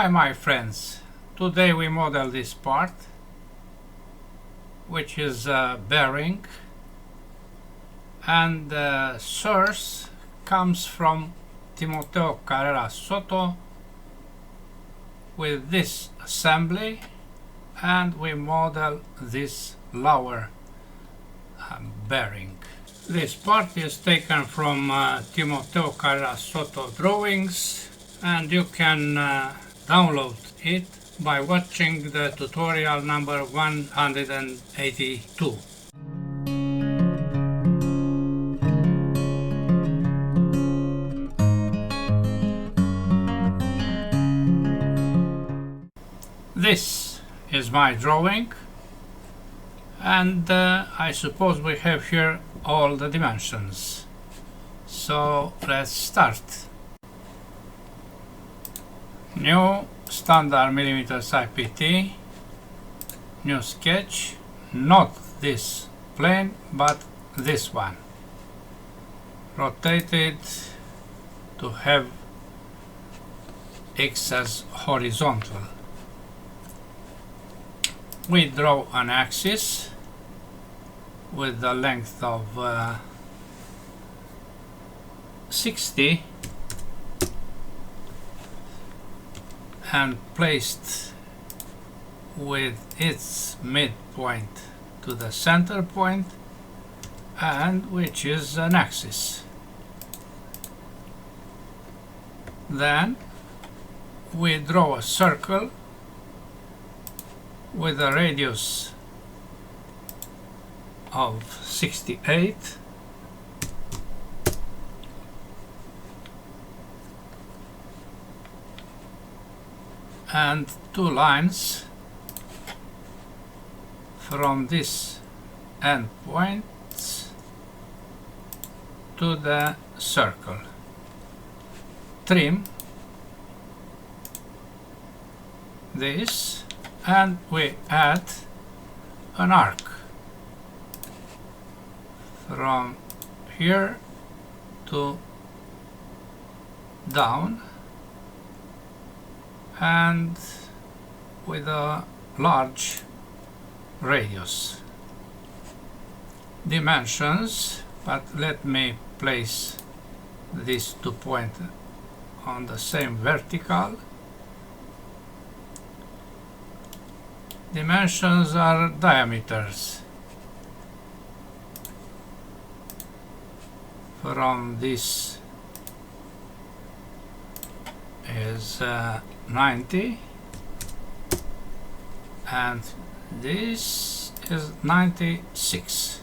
Hi my friends, today we model this part, which is a bearing, and the source comes from Timoteo Carrera Soto with this assembly, and we model this lower bearing. This part is taken from Timoteo Carrera Soto drawings, and you can download it by watching the tutorial number 182. This is my drawing, and I suppose we have here all the dimensions. So let's start. New standard millimeters IPT, new sketch, not this plane but this one, rotated to have X as horizontal. We draw an axis with the length of 60 and placed with its midpoint to the center point, and which is an axis. Then we draw a circle with a radius of 68 and two lines from this end point to the circle. Trim this and we add an arc from here to down, and with a large radius. Dimensions, but let me place these 2 points on the same vertical. Dimensions are diameters. From this is 90 and this is 96.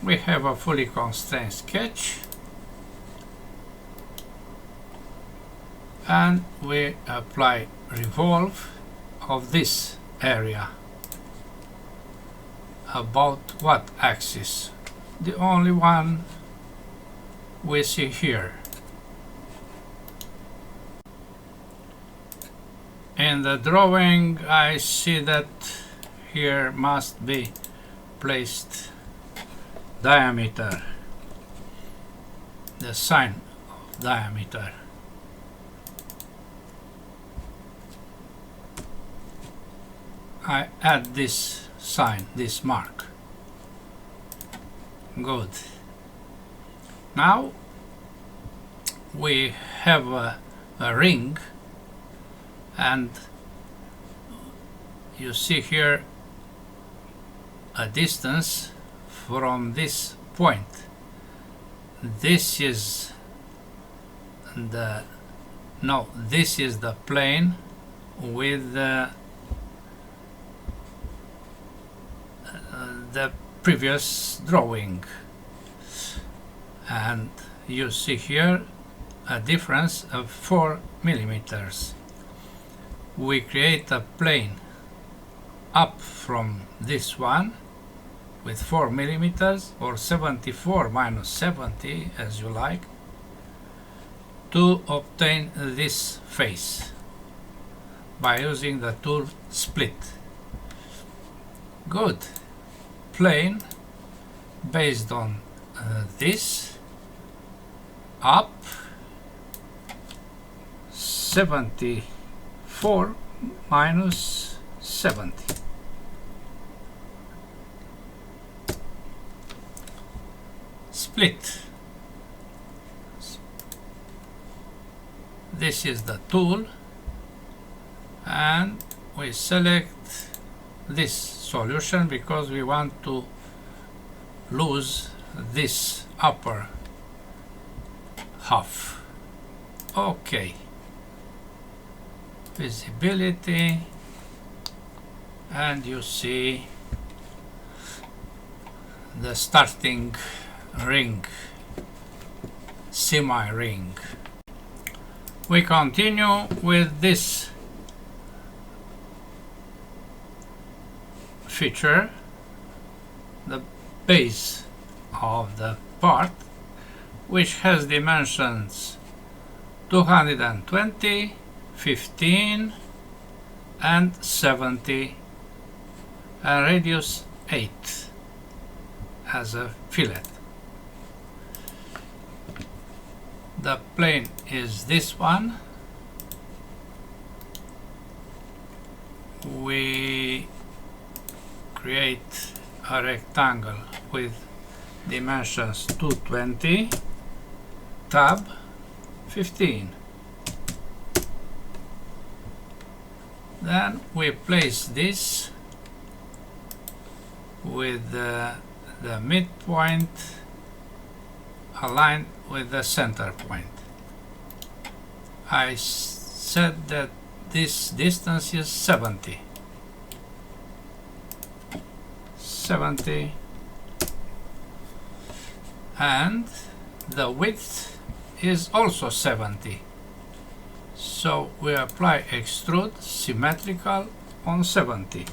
We have a fully constrained sketch, and we apply revolve of this area. About what axis? The only one we see here. In the drawing I see that here must be placed diameter, the sign of diameter. I add this sign, this mark. Good. Now we have a ring, and you see here a distance from this point. This is the plane with the previous drawing, and you see here a difference of 4 millimeters. We create a plane up from this one with 4 millimeters, or 74 minus 70 as you like, to obtain this face by using the tool split. Good. Plane based on this, up 74 minus 70. Split. This is the tool, and we select this solution because we want to lose this upper half. Okay. Visibility, and you see the starting ring, semi-ring. We continue with this feature, the base of the part, which has dimensions 220, 15 and 70, and radius 8 as a fillet. The plane is this one. We create a rectangle with dimensions 220, tab 15. Then we place this with the midpoint aligned with the center point. I said that this distance is 70. 70, and the width is also 70. So we apply extrude symmetrical on 70.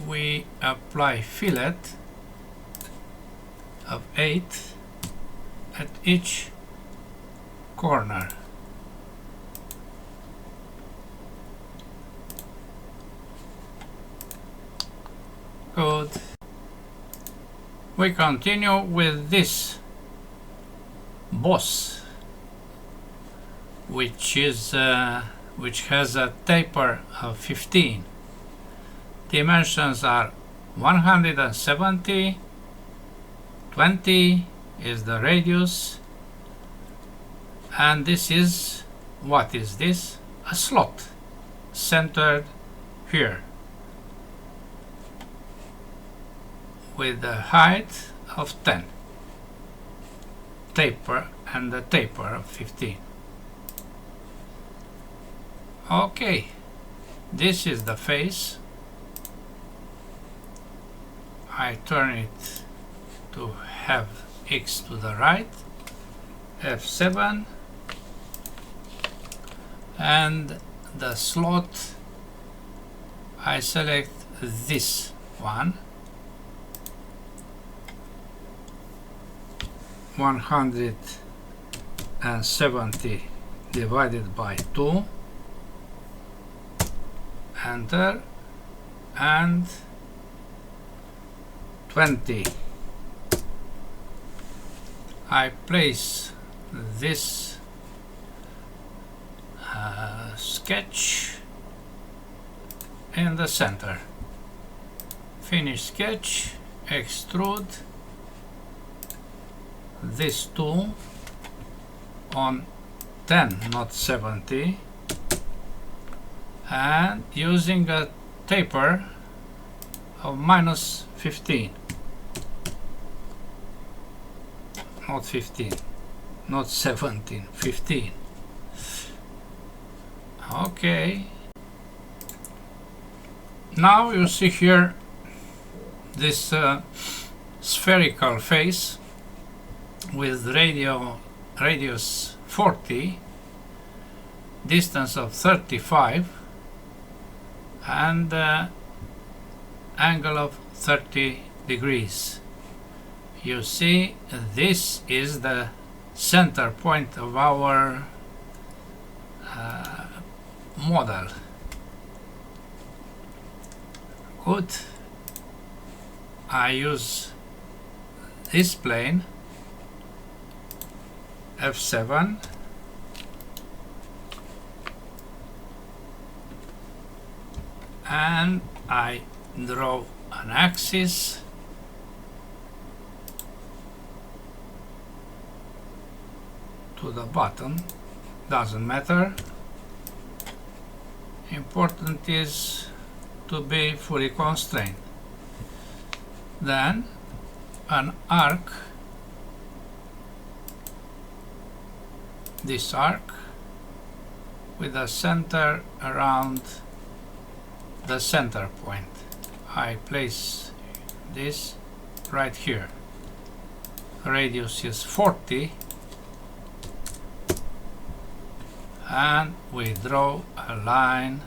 We apply fillet of 8 at each corner. Good. We continue with this boss, which has a taper of 15. Dimensions are 170, 20 is the radius, and this is, what is this? A slot centered here with a height of 10, taper, and a taper of 15. Okay, this is the face. I turn it to have X to the right, F7, and the slot, I select this one, 170 divided by 2, enter, and 20. I place this sketch in the center. Finish sketch, extrude this two on 10, not 70, and using a taper of minus 15. Not 15, not 17, 15. Okay. Now you see here this spherical face with radius 40, distance of 35, and angle of 30 degrees. You see, this is the center point of our model. Good. I use this plane F7 and I draw an axis to the bottom. Doesn't matter. Important is to be fully constrained. Then an arc, this arc with a center around the center point. I place this right here. Radius is 40 and we draw a line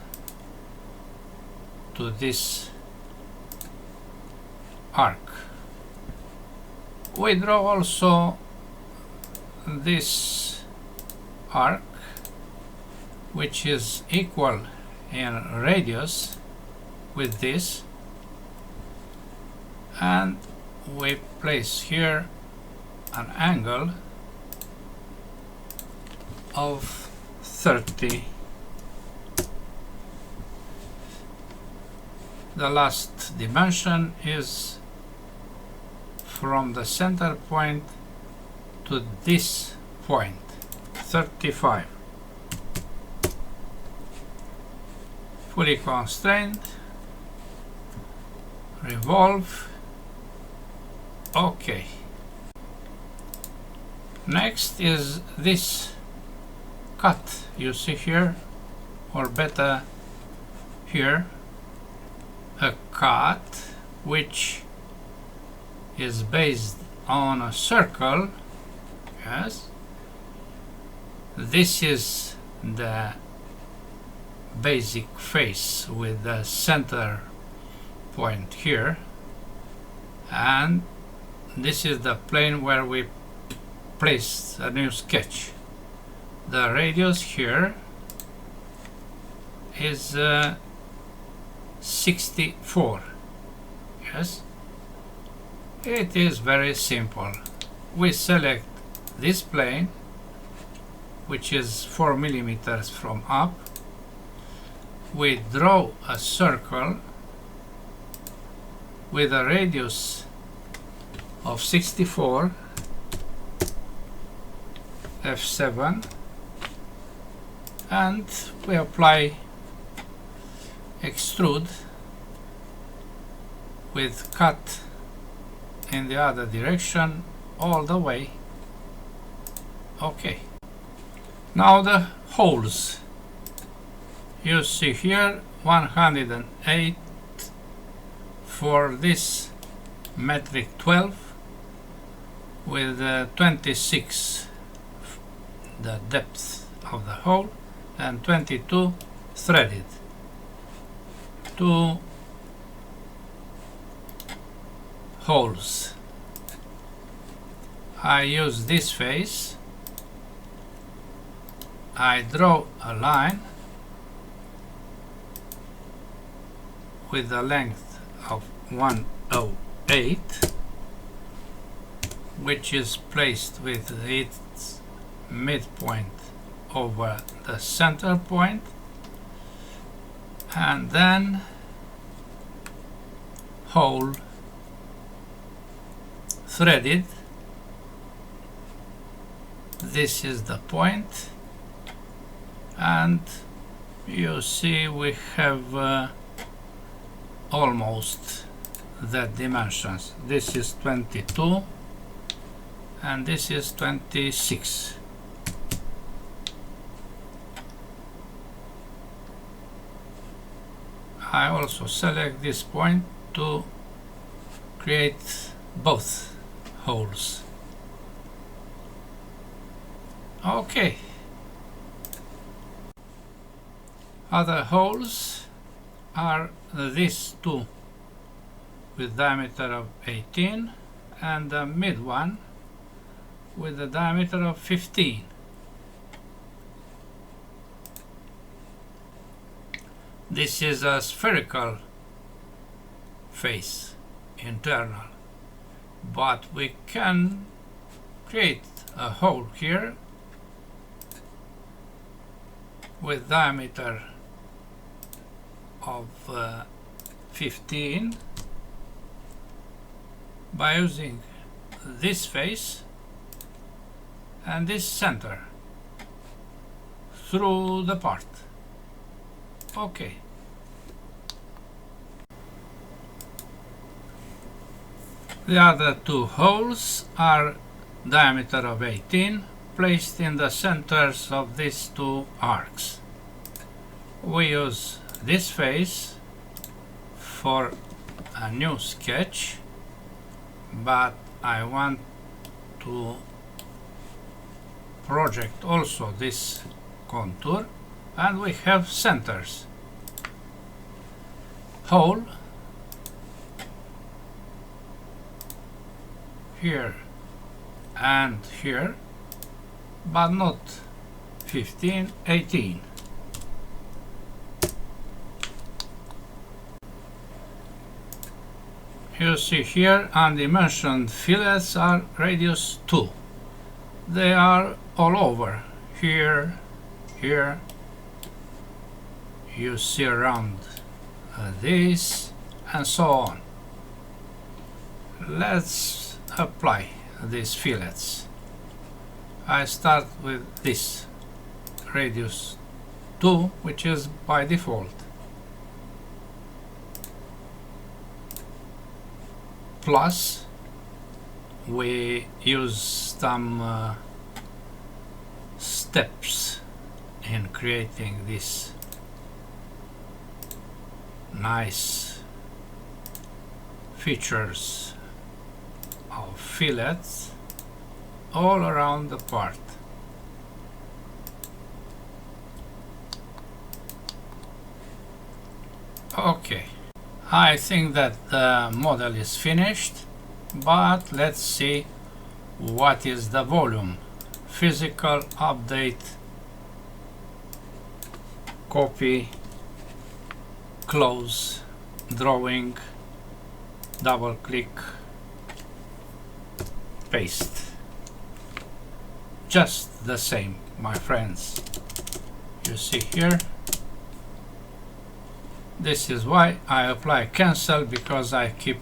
to this arc. We draw also this arc, which is equal in radius with this, and we place here an angle of 30. The last dimension is from the center point to this point, 35. Fully constrained, revolve, OK. Next is this cut you see here, or better here, a cut which is based on a circle. Yes, this is the basic face with the center point here, and this is the plane where we place a new sketch. The radius here is 64. Yes, it is very simple. We select this plane, which is 4 millimeters from up. We draw a circle with a radius of 64, F7, and we apply extrude with cut in the other direction all the way. OK. Now the holes. You see here 108 for this metric 12 with 26 the depth of the hole and 22 threaded. 2 holes. I use this face. I draw a line with a length of 108, which is placed with its midpoint over the center point, and then hole threaded. This is the point, and you see we have almost the dimensions. This is 22 and this is 26. I also select this point to create both holes. OK. Other holes are these two with diameter of 18 and the mid one with a diameter of 15. This is a spherical face internal, but we can create a hole here with diameter of 15 by using this face and this center through the part. Okay. The other two holes are diameter of 18 placed in the centers of these two arcs. We use this face for a new sketch, but I want to project also this contour, and we have centers. Hole here and here, but not 15, 18. You see here undimensioned fillets are radius 2. They are all over. Here, here. You see around this, and so on. Let's apply these fillets. I start with this radius 2, which is by default. Plus, we use some steps in creating this nice features of fillets all around the part. Okay, I think that the model is finished, but let's see what is the volume. Physical update, copy, close, drawing, double click, paste. Just the same, my friends. You see here. This is why I apply cancel, because I keep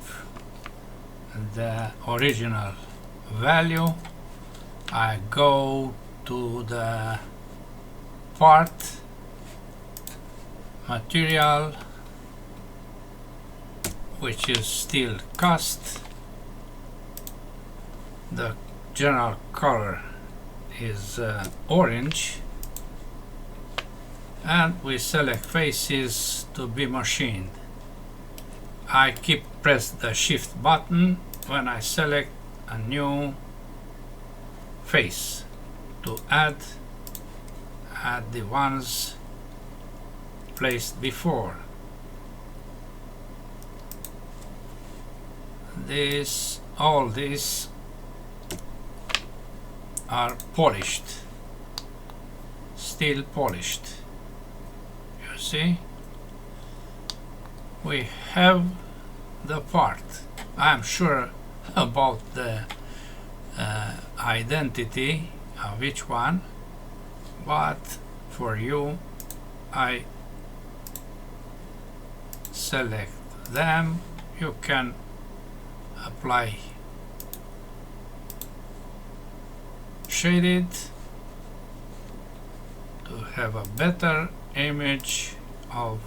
the original value. I go to the part, material, which is still cast. The general color is orange, and we select faces to be machined. I keep press the shift button when I select a new face to add the ones placed before. All these are polished, still polished. You see, we have the part. I'm sure about the identity of each one, but for you I select them. You can apply shaded to have a better image of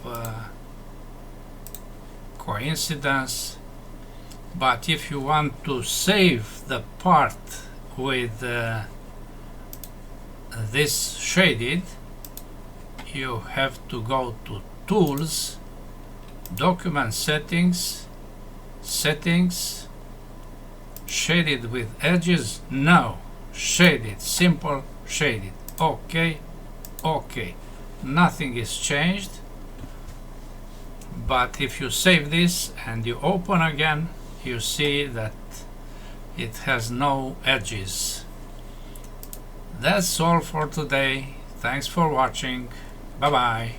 coincidence. But if you want to save the part with this shaded, you have to go to Tools, Document Settings, Settings, Shaded with Edges. No, shaded, simple shaded. Okay, okay, nothing is changed. But if you save this and you open again, you see that it has no edges. That's all for today. Thanks for watching. Bye bye.